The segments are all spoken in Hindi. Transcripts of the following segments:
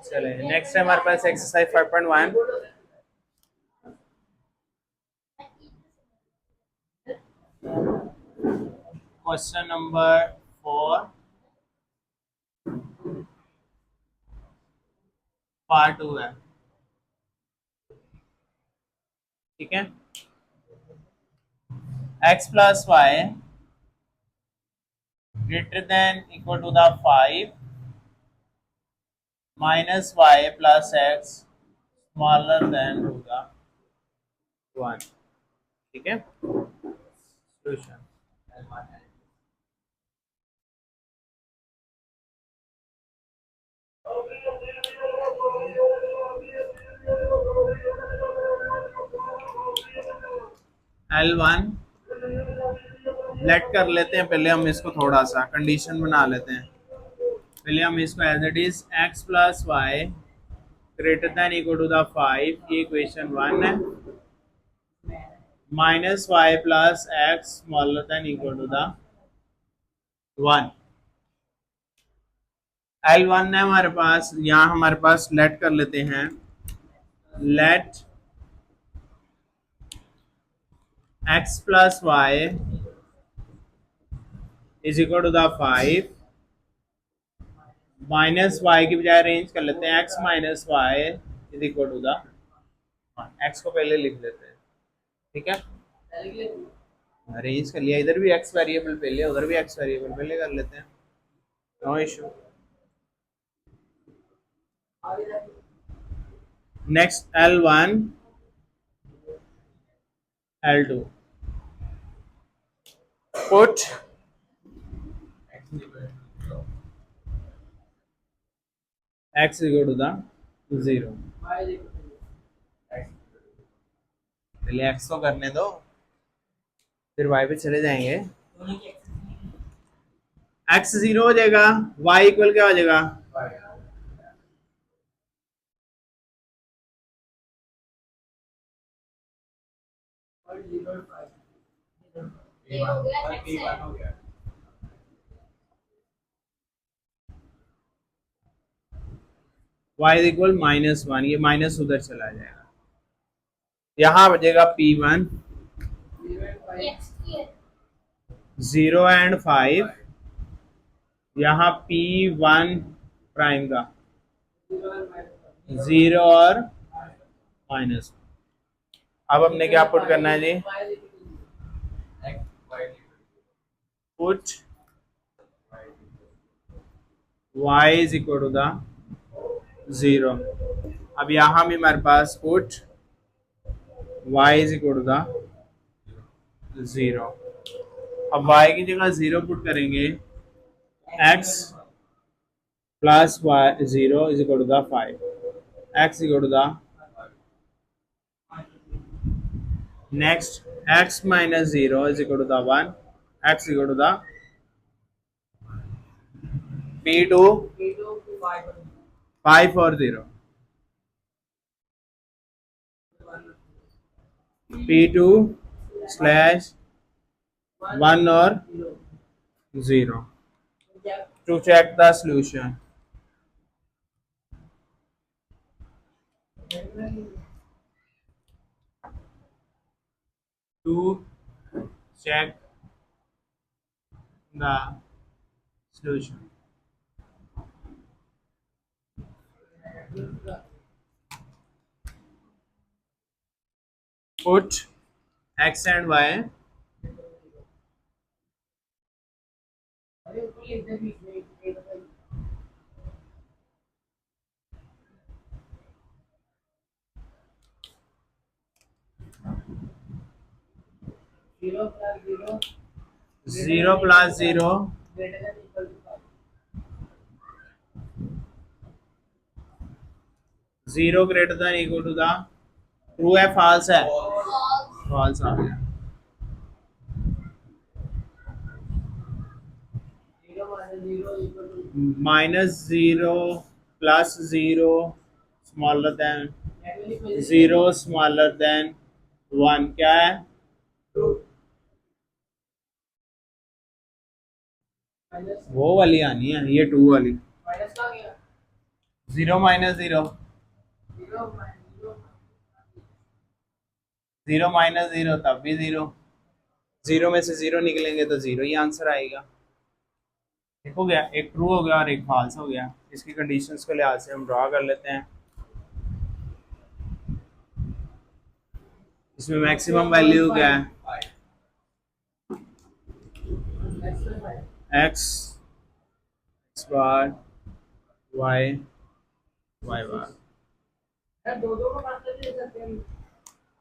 चले नेक्स्ट है हमारे पास एक्सरसाइज 5.1 क्वेश्चन नंबर 4 पार्ट 2 है। ठीक है, x plus y greater than equal to the 5 minus y plus x smaller than होगा 1। ठीक है, सॉल्यूशन L1 लेट कर लेते हैं। पहले हम इसको थोड़ा सा कंडीशन बना लेते हैं। पहले हम इसको as it is x plus y greater than equal to the 5 ये इक्वेशन 1 है, minus y plus x smaller than equal to the 1। L1 है हमारे पास, यहाँ हमारे पास लेट कर लेते हैं। Let x plus y is equal to the 5 minus y की बजाय अरेंज कर लेते हैं x minus y is equal to the 1। x को पहले लिख लेते हैं। ठीक है, अरेंज कर लिया। इधर भी x वेरिएबल पहले, उधर भी x वेरिएबल पहले कर लेते हैं, no issue. Next L1 L2 put x equal to the 0। पहले x को करने दो, फिर y पे चले जाएंगे। x 0 हो जाएगा, y इक्वल क्या हो जाएगा? y इक्वल -1, ये माइनस उधर चला जाएगा। यहाँ बचेगा P1 0 एंड 5, यहाँ P1 प्राइम का 0 और माइनस। अब हमने क्या पुट करना है जी? Put y is equal to the 0। अब यहाँ भी हमारे पास put y is equal to the 0। अब y की जगह 0 पुट करेंगे, x plus y 0 is equal to the 5, x equal to the next x minus 0 is equal to the 1, x equal to the P2 5 और 0, P2 स्लैश 1 और 0 to check the solution. To check the solution. Put x and y zero plus zero zero greater than equal to the true है false है? false आ गया। -0 plus 0 smaller than 0 smaller than 1 क्या है? वो वाली आनी है, ये 2 वाली। 0 माइनस 0, 0 माइनस 0 तब भी 0, 0 में से 0 निकलेंगे तो 0 ही आंसर आएगा। ठीक हो गया, एक ट्रू हो गया और एक फॉल्स हो गया। इसकी कंडीशंस के लिहाज से हम ड्रॉ कर लेते हैं। इसमें मैक्सिमम वैल्यू क्या है, x बार y बार।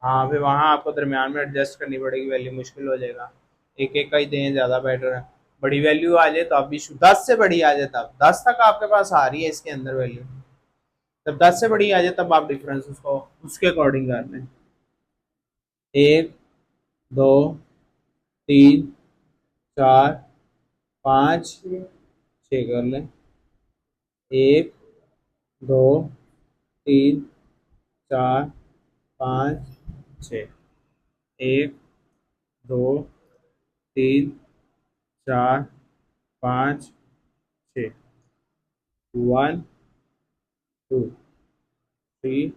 हाँ, फिर वहाँ आपको दरमियान में एडजस्ट करनी पड़ेगी, वैल्यू मुश्किल हो जाएगा। एक एक का ही दें, ज़्यादा बेटर है। बड़ी वैल्यू आ जाए तो आप भी 10 से बड़ी आ जाए, तब 10 तक आपके पास आ रही है इसके अंदर वैल्यू, जब 10 से बड़ी आ जाए तब आप डिफरेंस उसको उसके अकॉर्डिंग कर लें। 1 2 3 4 5 6 कर लें। 1 2 3 4 5 6, 1 2 3 4 5 6, 1 2 3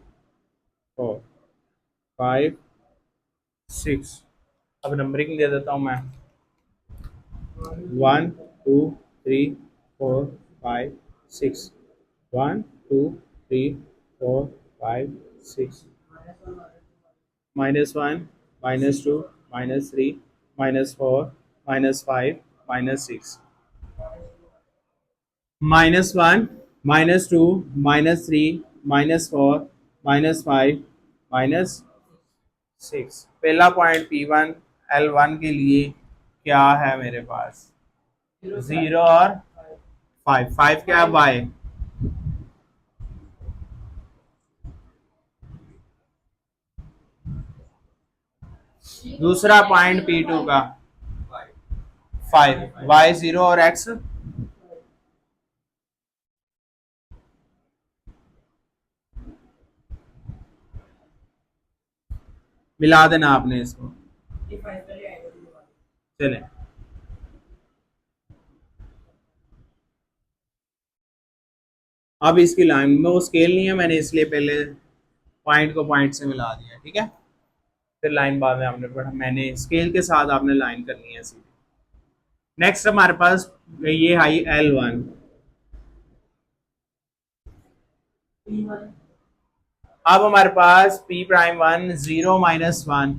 4 5 6। अब नंबरिंग दे देता हूँ मैं, 1 2 3 4 5 6, 1 2 3 4 5 6, -1 -2 -3 -4 -5 -6, -1 -2 -3 -4 -5 -6। पहला पॉइंट P1 L1 के लिए क्या है मेरे पास, 0 और 5। 5 क्या है, y। दूसरा पॉइंट P2 का 5, y 0 और x मिला देना आपने इसको। चले, अब इसकी लाइन में वो स्केल नहीं है, मैंने इसलिए पहले पॉइंट को पॉइंट से मिला दिया। ठीक है, फिर लाइन बाद में आपने पढ़ा, मैंने स्केल के साथ आपने लाइन करनी है सीधी। नेक्स्ट हमारे पास ये हाई L1। अब हमारे पास P'1 0 -1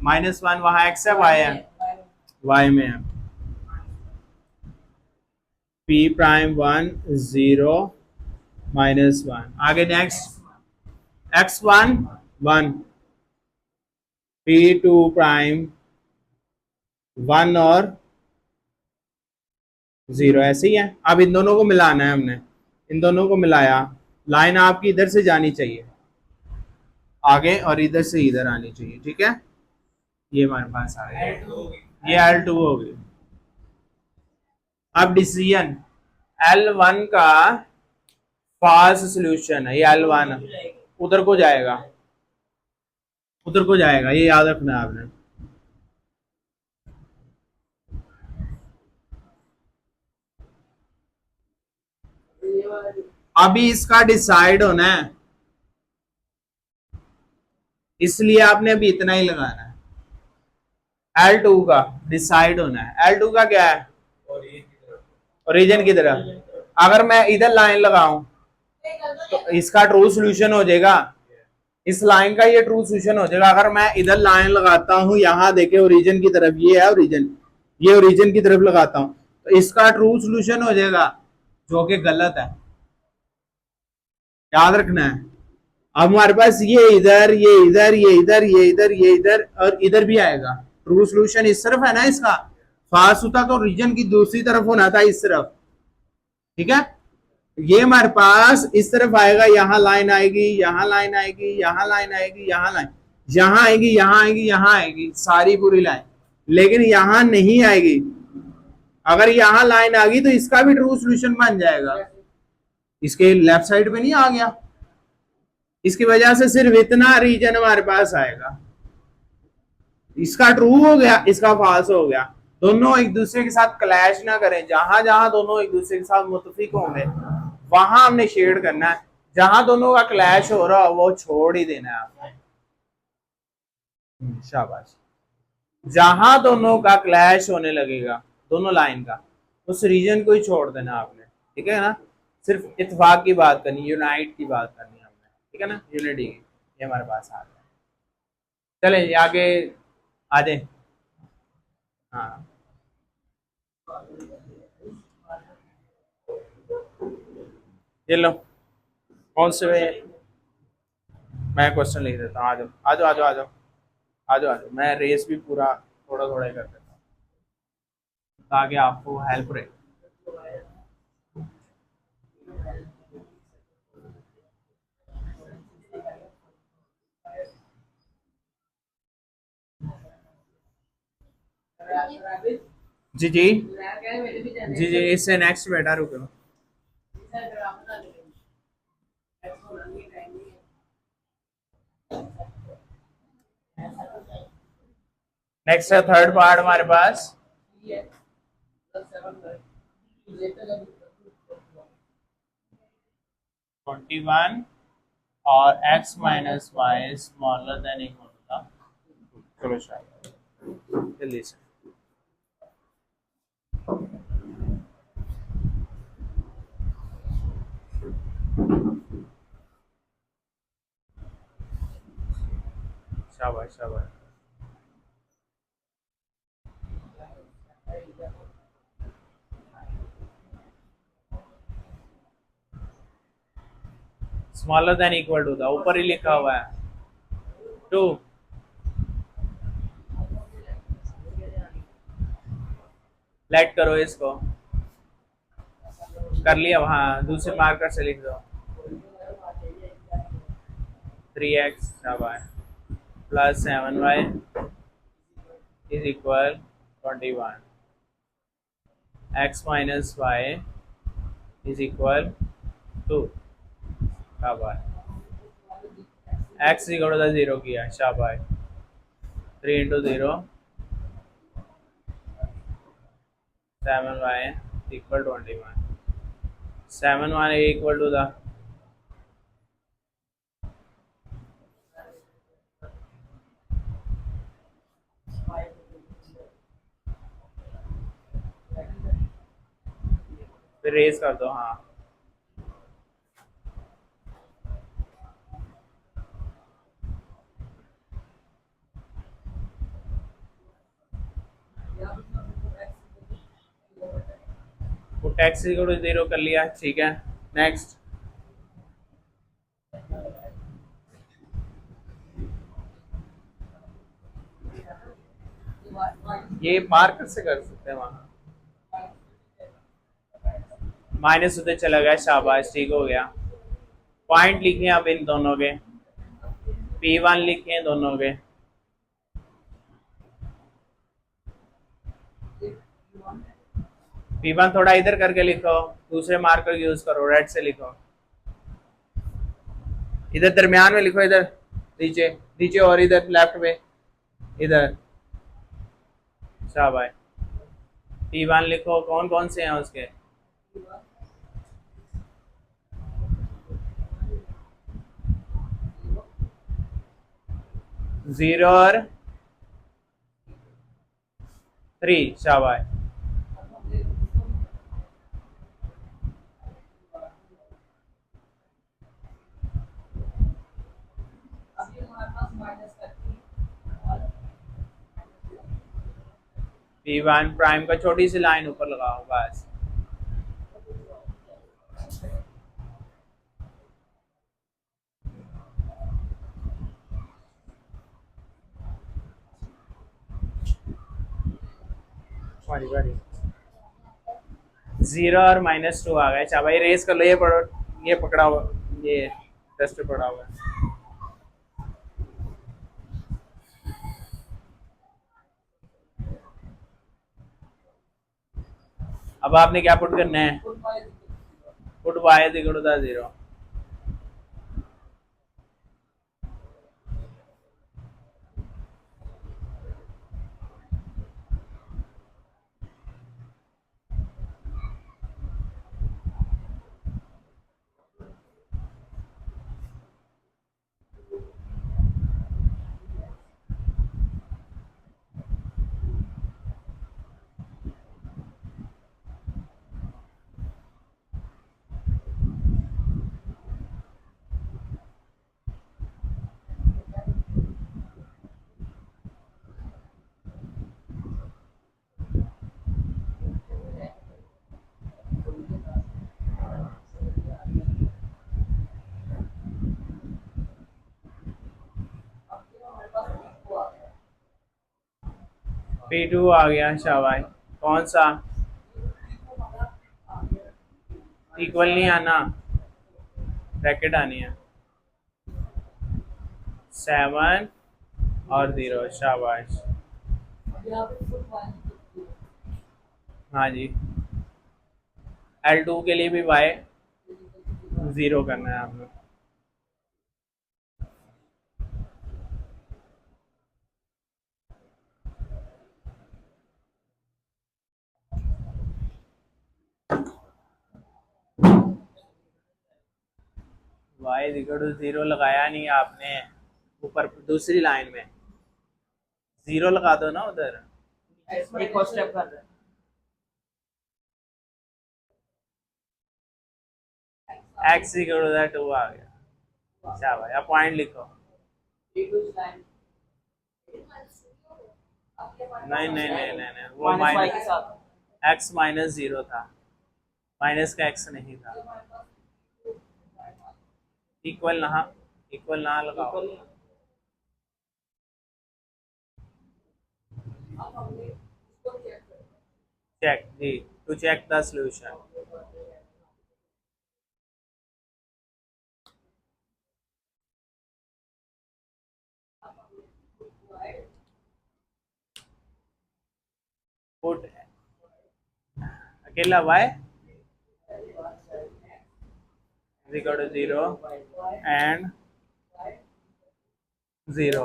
-1 वहां x है, y है, y में है। P'1 0 -1, आगे नेक्स्ट x1 1, P2 प्राइम 1 और 0, ऐसे ही है। अब इन दोनों को मिलाना है हमने, इन दोनों को मिलाया, लाइन आपकी इधर से जानी चाहिए आगे और इधर से इधर आनी चाहिए। ठीक है, ये हमारे पास आ गया, ये L2 हो गई। अब डिसीजन L1 का फास्ट सोल्यूशन है, ये L1 उधर को जाएगा, उधर को जाएगा, ये याद रखना है आपने। अभी इसका डिसाइड होना है, इसलिए आपने अभी इतना ही लगाना है। L2 का डिसाइड होना है। L2 का क्या है, ओरिजिन की तरफ। अगर मैं इधर लाइन लगाऊं तो इसका ट्रू सोल्यूशन हो जाएगा, इस लाइन का ये ट्रू सोल्यूशन हो जाएगा। अगर मैं इधर लाइन लगाता हूं, यहां देखे ओरिजिन की तरफ, ये है ओरिजिन, ये ओरिजिन की तरफ लगाता हूं तो इसका ट्रू सोल्यूशन हो जाएगा, जो कि गलत है, याद रखना है। अब हमारे पास ये इधर, ये इधर, ये इधर, ये इधर, ये इधर और इधर भी आएगा। ट्रू सोल्यूशन इस तरफ है ना इसका, फास्ट होता तो रीजन की दूसरी तरफ होना था, इस तरफ। ठीक है, ये हमारे पास इस तरफ आएगा, यहां लाइन आएगी, यहां लाइन आएगी, यहां लाइन आएगी, यहां लाइन, यहां आएगी, यहां आएगी, यहां आएगी, सारी पूरी लाइन, लेकिन यहां नहीं आएगी। अगर यहां लाइन आ गई तो इसका भी ट्रू सोल्यूशन बन जाएगा, इसके लेफ्ट साइड पे नहीं आ गया, इसकी वजह से सिर्फ इतना रीजन हमारे पास आएगा। इसका ट्रू हो गया, इसका फॉल्स हो गया। दोनों एक दूसरे के साथ क्लैश ना करें, जहां जहां दोनों एक दूसरे के साथ मुतफिक होंगे वहां हमने शेड करना है, जहां दोनों का क्लैश हो रहा हो वो छोड़ ही देना है आपने। शाबाश। जहां दोनों का क्लैश होने लगेगा, दोनों लाइन का, उस रीजन को ही छोड़ देना आपने, ठीक है ना। सिर्फ इत्तेफाक की बात करनी, यूनाइट की बात करनी है हमने, ठीक है ना, यूनिटी की। ये हमारे पास आ गया। चले ये आगे आधे। हाँ ये लो, कौन से मैं क्वेश्चन लिख देता हूँ। आ जाओ आ जाओ आ जाओ आ जाओ आ जाओ आ जाओ। मैं रेस भी पूरा थोड़ा थोड़ा ही कर देता हूँ ताकि आपको हेल्प रहे। जी जी जी जी, इससे नेक्स्ट बेटा रुको। नेक्स्ट है थर्ड पार्ट हमारे पास। 21 और x minus y smaller than equal to the. चलो शायद जल्दी से। शाबाश शाबाश। स्मॉलर देन इक्वल टू था, ऊपर ही लिखा हुआ है 2। लेट करो इसको, कर लिया वहाँ, दूसरे मार्कर से लिख दो 3x plus 7y is equal 21, x minus y is equal 2। शाबाश। x इक्वल टू 0 किया, शाबाश। 3 into 0 7y equal 21, 7y equal to the. फिर रेस कर दो, हाँ। वो टैक्स इक्वल टू 0 कर लिया, ठीक है। नेक्स्ट, ये मार्कर से कर सकते हैं वहाँ, माइनस उधर चला गया, शाबाश, ठीक हो गया। पॉइंट लिखे अब इन दोनों के, P1 लिखे दोनों के। P1 थोड़ा इधर करके लिखो, दूसरे मार्कर यूज करो, रेड से लिखो। इधर दरमियान में लिखो, इधर नीचे नीचे, और इधर लेफ्ट में, इधर। शाबाश। P1 लिखो, कौन कौन से हैं उसके। 0 और 3, शाबाश। P1 प्राइम का छोटी सी लाइन ऊपर लगाओ, बस। बारी बारी। 0 और -2 आ गए, शाबाश। रेस कर लो, ये पढ़ो, ये पकड़ा हुआ, ये टेस्ट पे पड़ा हुआ है। अब आपने क्या पुट करना है, put y is equal to the 0। P2 आ गया शाबाश। कौन सा? इक्वल नहीं आना, ब्रैकेट आनी है। 7 और 0, शाबाश। हाँ जी, L2 के लिए भी y 0 करना है आपने। y इक्वल टू 0 लगाया नहीं आपने, ऊपर दूसरी लाइन में 0 लगा दो ना उधर। एक और स्टेप कर रहे हैं। x इक्वल टू 2 आ गया, शाबाश। अब पॉइंट लिखो। नहीं नहीं नहीं नहीं नहीं, वो माइनस वाई के माइनस साथ x माइनस 0 था, माइनस का x नहीं था। इक्वल ना लगाओ। चेक जी, to check the solution. Put अकेला y is equal to 0 and 0,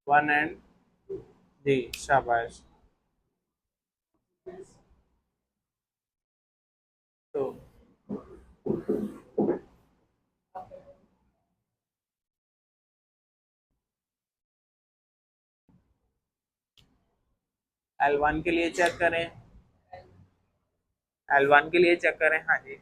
1 and d, शाबाश। तो L1 के लिए चेक करें, L1 के लिए चेक करें। हाँ जी,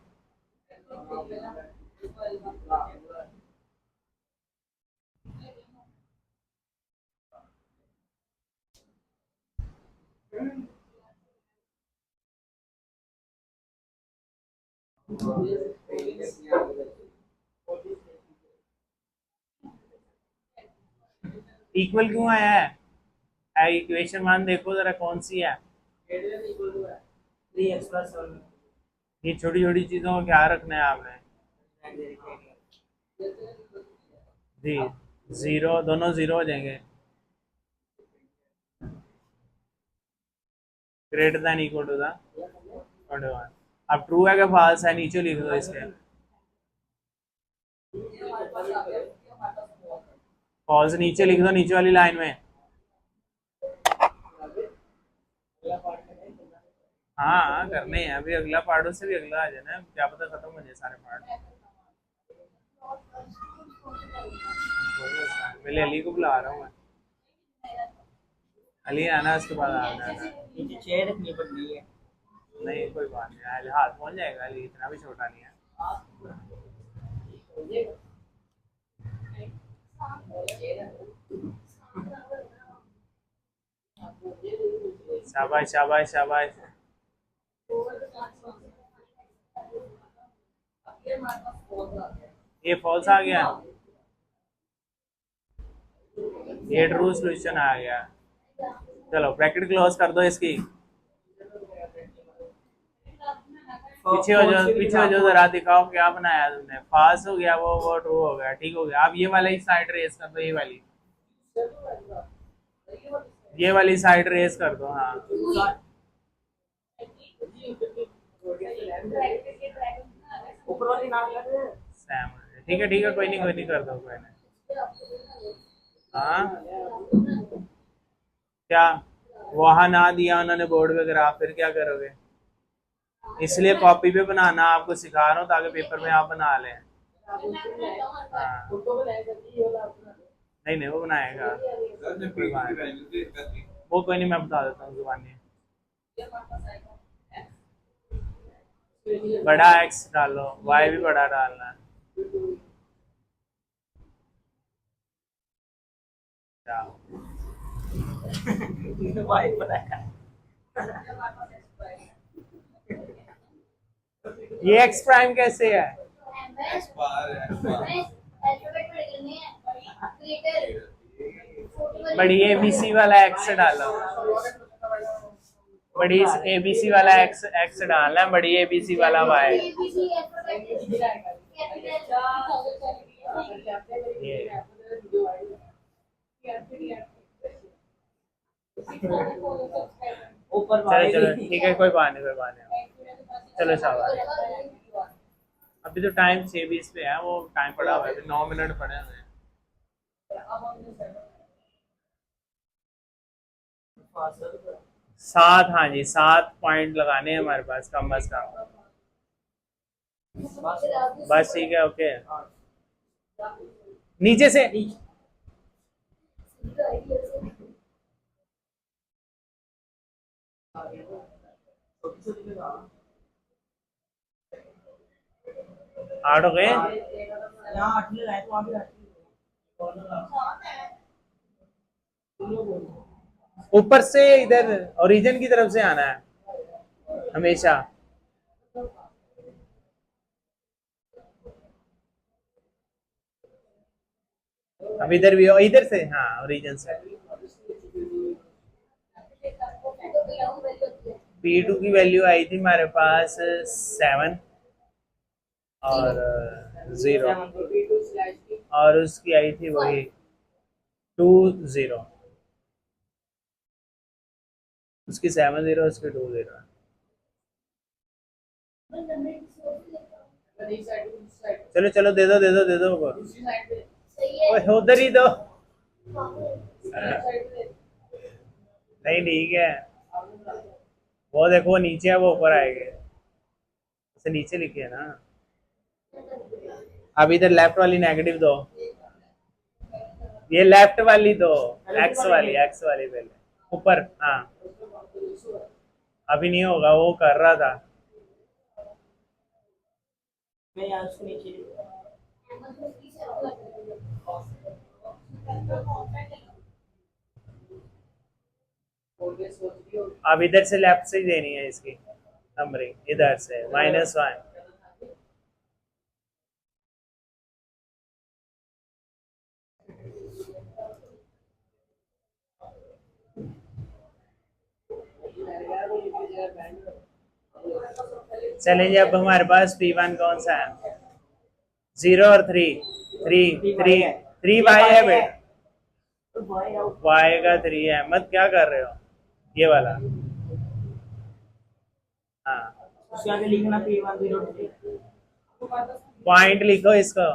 इक्वल क्यों आया है? इक्वेशन 1 देखो जरा कौन सी है। 3x प्लस 1 ये छोटी छोटी चीजों का ख्याल रखना है आपने जी। 0 दोनों 0 हो जाएंगे, greater than equal to the 21। अब ट्रू है कि फॉल्स है, नीचे लिख दो इसके। फॉल्स नीचे लिख दो, नीचे वाली लाइन में। हाँ करने हैं अभी, अगला पार्ट से भी अगला आ जाना, क्या पता खत्म हो जाए सारे पार्ट। मैं अली को बुला रहा हूँ, अली आना, उसके बाद आ जाना। नीचे चेयर रखनी पड़ती है। नहीं कोई बात नहीं, हाथ पहुंच जाएगा, अली इतना भी छोटा नहीं है। शाबाश शाबाश शाबाश। ये फॉल्स आ गया, ये ट्रू सॉल्यूशन आ गया। चलो ब्रैकेट क्लोज कर दो इसकी। पीछे हो जाओ, पीछे हो जाओ जरा, दिखाओ क्या बनाया तुमने। फॉल्स हो गया, वो ट्रू हो गया, ठीक हो गया। अब ये वाला ही साइड रेस कर दो, ये वाली साइड रेस कर दो। हाँ ऊपर वाली नाम कर रहे हैं। ठीक है कोई नहीं कर दो, कोई नहीं। हाँ क्या वहां ना दिया उन्होंने बोर्ड पे ग्राफ, फिर क्या करोगे? इसलिए कॉपी पे बनाना आपको सिखा रहा हूँ, ताकि पेपर में आप बना लें। हाँ नहीं वो बनाएगा, वो कोई नहीं, मैं बता देता हूँ जुबानी। बड़ा एक्स डालो, वाई भी बड़ा डालना है। ये एक्स प्राइम कैसे है? बड़ी एबीसी वाला एक्स डालो, बड़ी एबीसी वाला एक्स एक्स डालना है, बड़ी एबीसी वाला वाई। ये ऊपर चलो चलो ठीक है, कोई बात नहीं, कोई बात नहीं। चलो शाबाश। अभी तो टाइम 6:20 पे है, वो टाइम पड़ा हुआ है, अभी 9 मिनट पड़े हुए हैं। 7, हाँ जी 7 पॉइंट लगाने हैं हमारे पास कम अज कम। बस ठीक है, ओके। नीचे से आठ हो गए। यहाँ 8 लगाए तो वहाँ भी 8 ऊपर से इधर ओरिजिन की तरफ से आना है हमेशा। अब इधर भी हो, इधर से, हाँ ओरिजिन से। P2 की वैल्यू आई थी हमारे पास 7 और 0, और उसकी आई थी वही 2-0, उसकी 7-0, उसकी 2-0। चलो चलो दे दो दे दो दे दो, उधर ही दो। नहीं ठीक है, वो देखो वो नीचे है, वो ऊपर आएगा, उसे नीचे लिखिए ना। अब इधर लेफ्ट वाली नेगेटिव दो, ये लेफ्ट वाली दो, एक्स वाली पहले ऊपर, हाँ अभी नहीं होगा, वो कर रहा था। मैं यहाँ उसके नीचे अब इधर से लेफ्ट से ही देनी है इसकी नंबरिंग, इधर से -1। चलेंगे, अब हमारे पास P1 कौन सा है? 0 और 3, 3 वाई है बेटा, वाई का 3 है। मत क्या कर रहे हो, ये वाला, हाँ उसके आगे लिखना P103 पॉइंट लिखो इसको।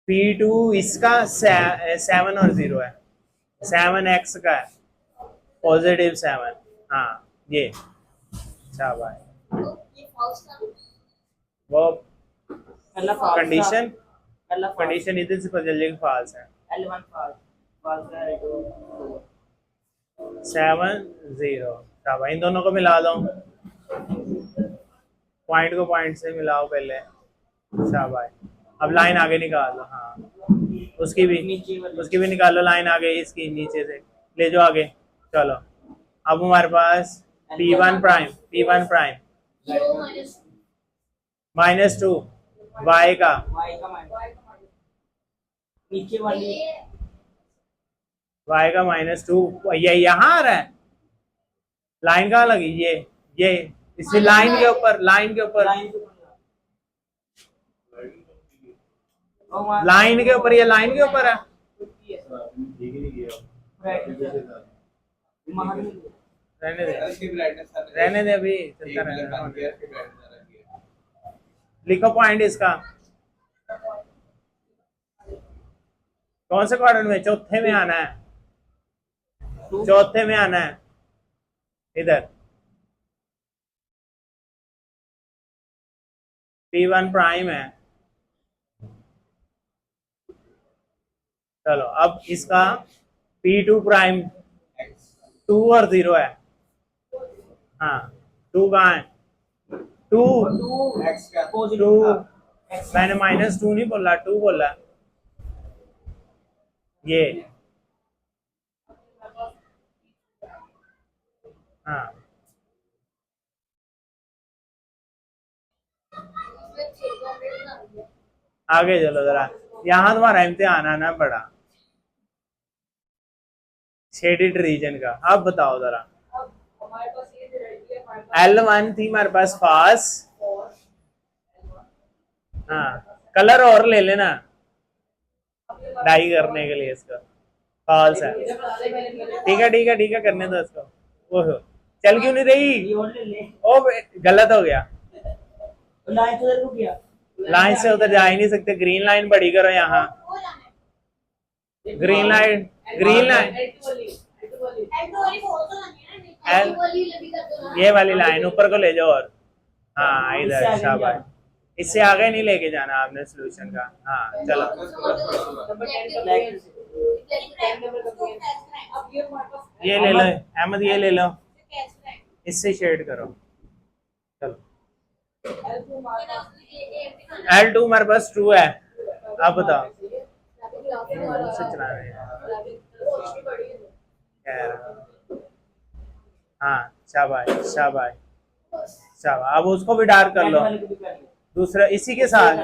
P2 इसका 7 और 0 है, 7x का है, +7, हाँ ये। अच्छा भाई, वो पहला false कंडीशन, पहला false कंडीशन इधर से पता चलेगी फॉल्स है। L1 false false है तो 7-0, अच्छा भाई इन दोनों को मिला दो, पॉइंट को पॉइंट से मिलाओ पहले। अच्छा भाई, अब लाइन आगे निकाल लो, हाँ उसकी भी निकालो लाइन आगे, इसकी नीचे से ले जाओ आगे। चलो अब हमारे पास P1 प्राइम -2 y का Y का माइनस नीचे वाली -2, ये यहाँ आ रहा है, लाइन कहाँ लगी, ये इसी लाइन के ऊपर, लाइन के ऊपर लाइन के ऊपर, ये लाइन के ऊपर है। रहने दे अभी चलता रहेगा। लिखो पॉइंट इसका, कौन से क्वाड्रेंट में? चौथे में आना है, चौथे में आना है इधर। P1 प्राइम है। चलो अब इसका P2 प्राइम 2 और 0 है, हाँ 2 कहाँ है? 2 मैंने -2 नहीं बोला, 2 बोला। ये हाँ आगे चलो जरा, यहाँ तुम्हारा इम्तिहान आना बड़ा शेडेड रीजन का। अब बताओ जरा, अब हमारे पास ये जो लड़की है हमारे पास L1 थी हमारे पास फास, और हाँ कलर और ले लेना डाई करने के लिए इसका, फॉल्स है। ठीक है ठीक है ठीक है, करने दो इसको। ओहो चल क्यों नहीं रही, ये और ले ले ओ गलत हो गया, लाइन तो रुक गया लाइन से उधर जा ही नहीं सकते, ग्रीन लाइन बड़ी करो यहाँ, ग्रीन लाइन ग्रीन लाइन ये वाली लाइन ऊपर को ले जाओ और हाँ इधर शाबाश, इससे आगे नहीं लेके जाना आपने सोल्यूशन का। हाँ चलो ये ले लो अहमद, ये ले लो, इससे शेड करो। चलो L2 हमारे पास ट्रू है, अब बताओ से चला रहे हैं हाँ शाबाश शाबाश शाबाश। अब उसको भी डार्क कर लो, दूसरा इसी के साथ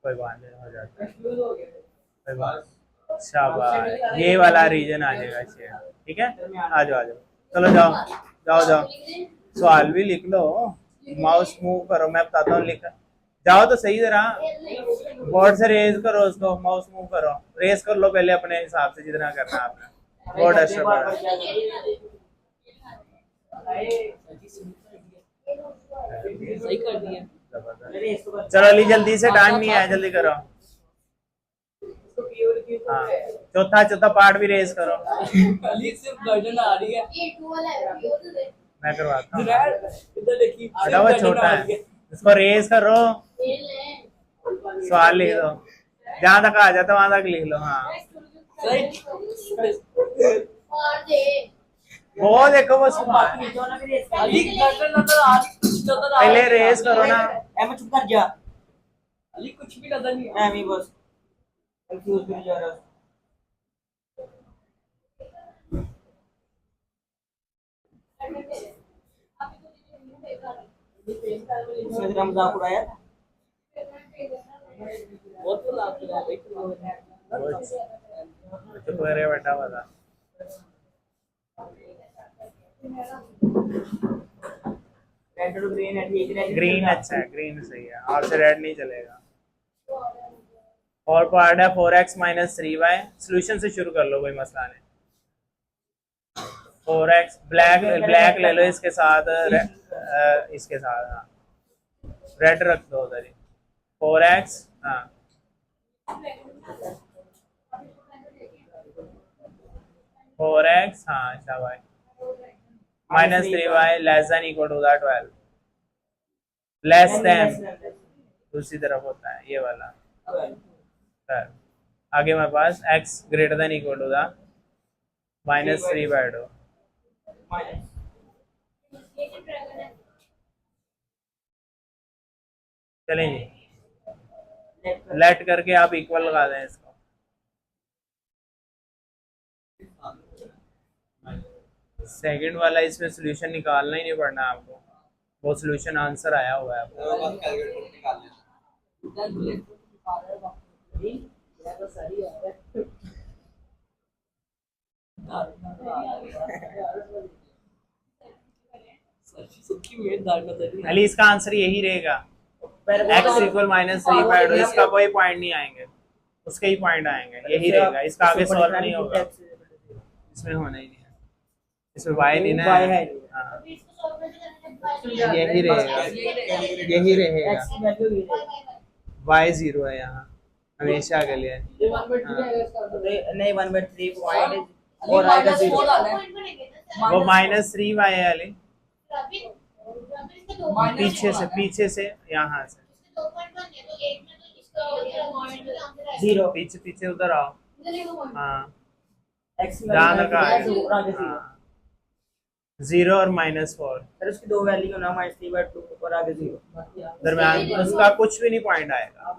कोई बात नहीं, हो जाता है कोई बात। शाबाश, ये वाला रीजन आ जाएगा शेयर, ठीक है आ जाओ आ जाओ, चलो जाओ जाओ जाओ, सवाल भी लिख लो, माउस मूव करो, मैं बताता हूँ लिख जाओ तो सही जरा, बोर्ड से रेज करो उसको, माउस मूव करो, रेज कर लो पहले अपने हिसाब से जितना करना है आपने, बोर्ड एक्स्ट्रा पर सही कर दिया। चलो अली जल्दी से, टाइम नहीं है, जल्दी करो। हाँ चौथा चौथा पार्ट भी रेज करो, अली सिर्फ गर्दन आ रही है, मैं करवाता हूँ। इधर देखिए बेटा वो छोटा है, इसको रेज करो, सवाल लिख दो, जहाँ तक आ जाता वहां तक लिख लो। हाँ वो देखो वो सवाल, अली गर्दन नजर आ रही, पहले रेज करो ना। मैं चुप कर जा, अली कुछ भी नजर नहीं आ रहा, बस कंफ्यूज भी जा रहा। इसमें मजाक उड़ाया था, बहुत मजाक उड़ाया भाई चुप करे बैठा हुआ था। रेड और ग्रीन है, ठीक है ग्रीन अच्छा है, ग्रीन सही है, आपसे रेड नहीं चलेगा। और पार्ट है 4x माइनस 3y, सोल्यूशन से शुरू कर लो, कोई मसला नहीं। 4x ब्लैक ब्लैक ले लो इसके साथ, इसके साथ हाँ रेड रख दो उधर ही, 4x हाँ 4x हाँ शाबाश, minus 3y less than equal to 12, less than दूसरी तरफ होता है ये वाला सर। आगे हमारे पास x greater than equal to the minus 3/2, चलें जी, लेट करके आप इक्वल लगा दें इसको, सेकंड वाला इसमें सोल्यूशन निकालना ही नहीं पड़ना आपको, वो सोल्यूशन आंसर आया हुआ है आपको। अली इसका आंसर यही रहेगा, x इक्वल माइनस 3/2, इसका कोई पॉइंट नहीं आएंगे, उसके ही पॉइंट आएंगे, यही रहेगा, इसका आगे सॉल्व नहीं होगा, इसमें होना ही नहीं है, इसमें y लेना है हाँ यही रहेगा, यही रहेगा, y 0 है यहाँ हमेशा के लिए, नहीं 1/3 पॉइंट और आएगा 0, वो माइनस 3y है अली, पीछे से यहाँ से 0 पीछे पीछे उधर आओ, हाँ x ध्यान रखा है, और आगे 0, 0 और माइनस 4 फिर उसकी दो वैल्यू ना -3/2 और आगे 0 दरम्यान, उसका कुछ भी नहीं पॉइंट आएगा।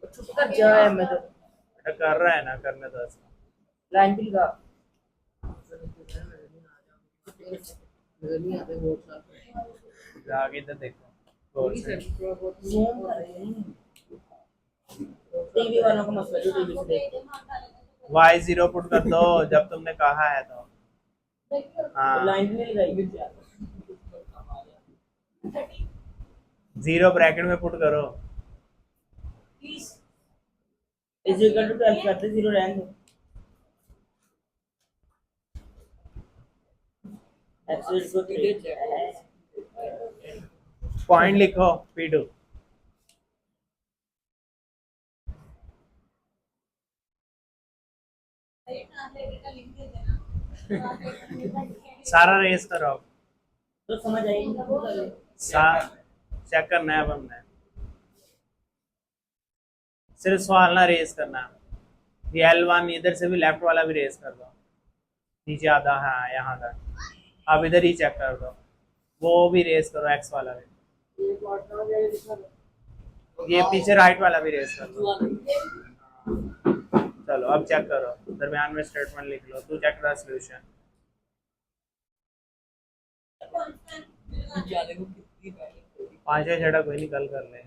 चुप कर जाए मैं तो कर रहा है ना, करने दो इसको। लाइन भी लगा आगे इधर देखो गौर से। टीवी वालों को मसला जो टीवी से देखते वाई 0 पुट कर दो जब तुमने कहा है तो। हाँ लाइन भी नहीं लगाई 0 ब्रैकेट में पुट करो। इज इक्वल टू 12 करते 0 रहने दो एब्सोल्यूट को पॉइंट लिखो P2। सारा रेस करो। तो समझ आएगी चेक करना है अब हमने, सिर्फ सवाल ना रेस करना है। ये L1 इधर से भी लेफ्ट वाला भी रेस कर दो, नीचे आधा, हाँ यहाँ तक। अब इधर ही चेक कर दो, वो भी रेस करो X वाला भी। ये पीछे राइट वाला भी रेस कर दो। चलो अब चेक करो, दरम्यान में स्टेटमेंट लिख लो, टू चेक द सॉल्यूशन। पांचवा छठा कोई निकल कर ले।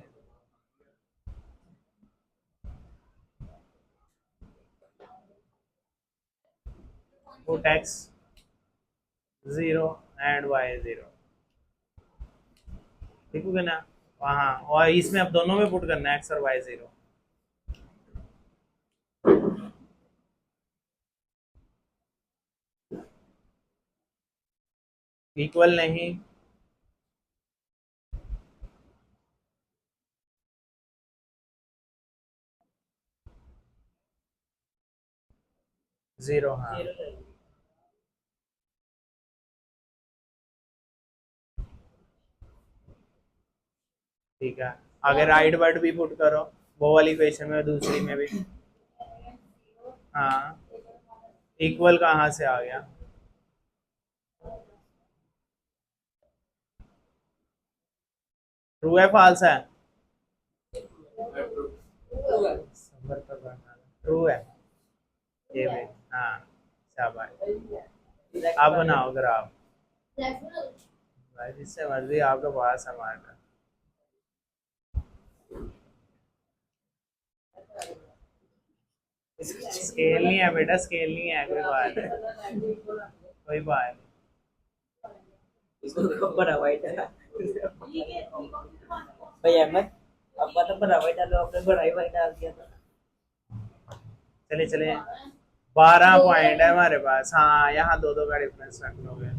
put x 0 and y 0 लिखोगे ना वहाँ, और इसमें अब दोनों में पुट करना है x और y 0। इक्वल नहीं, जीरो, हाँ ठीक है। आगे राइट वर्ड भी पुट करो, वो वाली क्वेश्चन में, दूसरी में भी। हाँ इक्वल कहाँ से आ गया? ट्रू है फॉल्स है? ट्रू है ये भी, हाँ शाबाश। आप बनाओ ग्राफ भाई, जिससे मर्जी आपके पास हमारा। स्केल नहीं है बेटा, स्केल नहीं है, कोई बात नहीं, कोई बात इसको बड़ा वाइट है भाई अहमद अब तो बड़ा वाइट डालो, आपने बड़ा ही वाइट डाल दिया था। चले चले 12 पॉइंट है हमारे पास। हाँ यहाँ दो दो का डिफरेंस रख लोगे,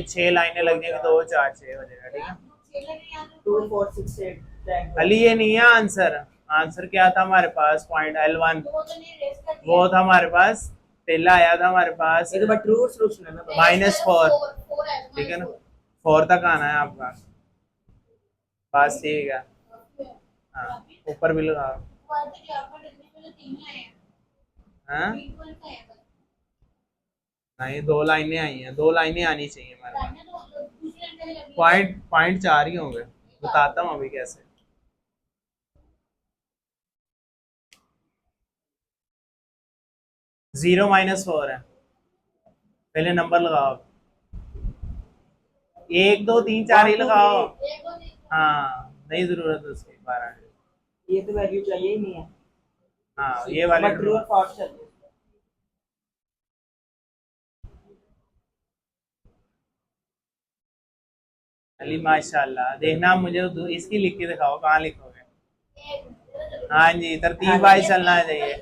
छह लाइनें लग जाएंगी, 2 4 6 हो जाएगा, ठीक है। 2 4 6 8 अली ये नहीं है आंसर, आंसर क्या था हमारे पास? पॉइंट L1 वो था हमारे पास, पहला आया था हमारे पास ये तो बट ट्रू सॉल्यूशन है ना -4, ठीक है ना, 4 तक आना है आपका, बस ठीक है। हाँ ऊपर भी लगाओ। हाँ नहीं, 2 लाइनें आई हैं, 2 लाइनें आनी चाहिए हमारे पास। पॉइंट 4 ही होंगे, बताता हूँ अभी कैसे। -4 है, पहले नंबर लगाओ, 1 2 3 4 ही लगाओ। हाँ नहीं जरूरत है उसकी 12। ये तो वैल्यू चाहिए ही नहीं है। हाँ ये वाले ट्रू और फॉल्स चाहिए। अली माशाल्लाह, देखना मुझे तो इसकी लिख के दिखाओ, कहाँ लिखोगे? हाँ जी, तरतीब वाइज चलना चाहिए,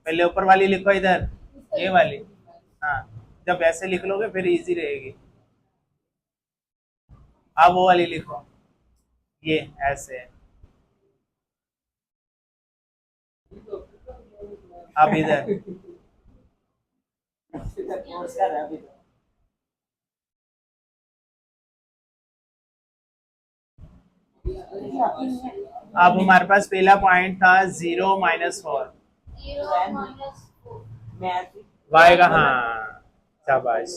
पहले ऊपर वाली लिखो इधर, ये वाली। हाँ जब ऐसे लिख लोगे फिर इजी रहेगी। अब वो वाली लिखो, ये ऐसे। अब इधर अब हमारे पास पहला पॉइंट था 0 -4 वाई का, हाँ शाबाश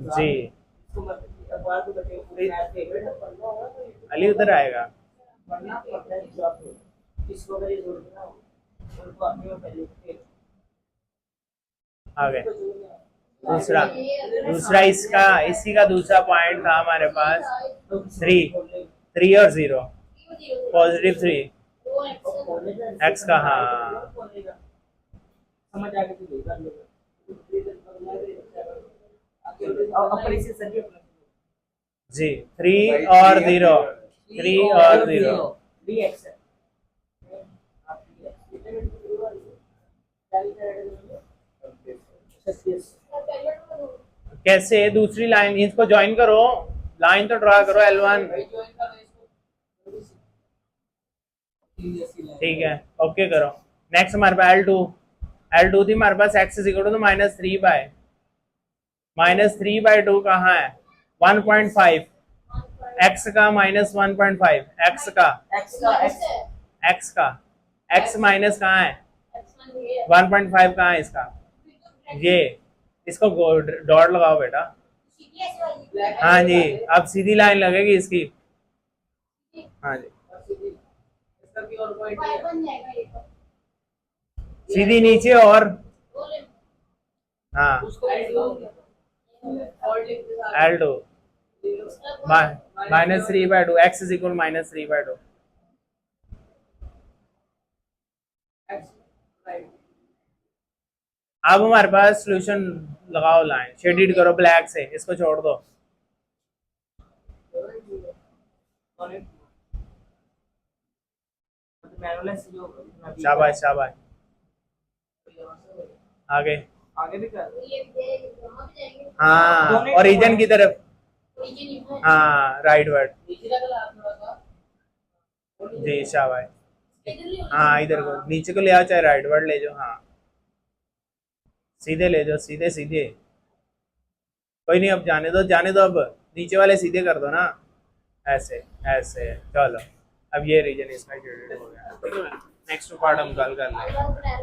जी। अली उधर आएगा, इसको अगर ये जोड़ देना उनको आपने में पहले आ गए। दूसरा दूसरा इसका इसी का दूसरा पॉइंट था हमारे पास 3 और 0 पॉजिटिव 3 x का। हाँ समझ आ गया तो कर लेगा अपर इसे सर जी 3 और 0 3 और 0 3x है कैसे दूसरी लाइन इसको ज्वाइन करो, लाइन तो ड्रा करो L1। ठीक है ओके करो। नेक्स्ट हमारे पास L2 थी हमारे पास x इक्वल टू -3/2 कहाँ है 1.5 x का -1.5 x का x माइनस कहाँ है 1.5 कहाँ है इसका, ये इसको डॉट लगाओ बेटा। हाँ जी अब सीधी लाइन लगेगी इसकी। हाँ जी सीधी नीचे और हाँ L2 -3/2 x इज इक्वल -3/2। अब हमारे पास सॉल्यूशन लगाओ, लाइन शेडिड करो ब्लैक से, इसको छोड़ दो। शाबाश शाबाश आगे आगे भी कर हाँ ओरिजिन की तरफ। हाँ राइट वर्ड जी शाबाश। हाँ इधर को नीचे को ले आओ, चाहे राइट वर्ड ले जाओ। हाँ सीधे ले जाओ, सीधे सीधे कोई नहीं, अब जाने दो अब नीचे वाले सीधे कर दो ना, ऐसे ऐसे। चलो अब ये रीजन इसका हो गया। नेक्स्ट पार्ट हम कल कर लेंगे।